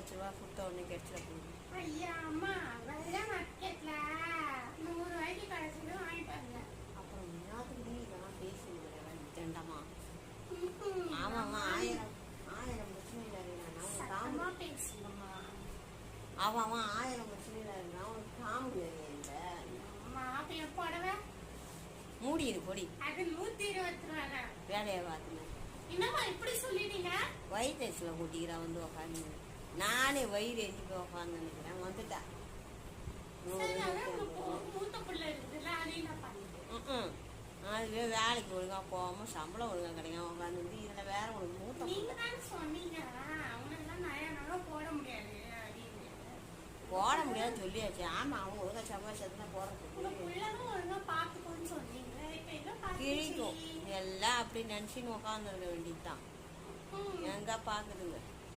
₹1,00,000 கொடுத்த உடனே கிடைச்சிட போகுது. ஐயா அம்மா அதெல்லாம் மார்க்கெட்ல 100 ரூபாய்க்கு கிடைச்சது வாங்கிட்டு வரல. அப்புறம் எல்லாத்துக்குமே இதெல்லாம் பேசுகிறேன் தண்டமா. ஆமாம்மா 1000 பிரச்சனை இல்லை. பேசுங்கம்மா. அவன் 1000 பிரச்சனை இல்லை. அவனுக்கு காமெடி இல்லை. புடவை மூடிடு பொடி. அது 120 ரூபா. வேலையை பார்த்துங்க. என்னம்மா இப்படி சொல்லிட்டீங்க? வயிற்றுல கூட்டிக்கிறா வந்து உக்காந்து. நானே வயிறு எஞ்சி போய் உக்காந்து நினைக்கிறேன். வந்துட்டா மூத்த பிள்ளை இருக்குதுல்ல, அதையும் நான் பண்ணிட்டேன். அதுவே வேலைக்கு ஒழுங்கா போகாம சம்பளம் ஒழுங்கா கிடைக்காம உட்காந்து இதுல வேற உனக்கு மூத்த நீங்க தானே சொன்னீங்க அவனெல்லாம் நிறைய போட முடியாது போட முடியாதுன்னு சொல்லியாச்சு. ஆமா அவங்க ஒழுங்கா சம்பாதிச்சதுன்னா போடுறது ஒழுங்கா பாத்துக்கோன்னு சொன்னீங்க. கிழிக்கும் எல்லாம் அப்படி நினைச்சுன்னு உட்காந்துருக்க வேண்டியதுதான். எங்க பாக்குதுங்க.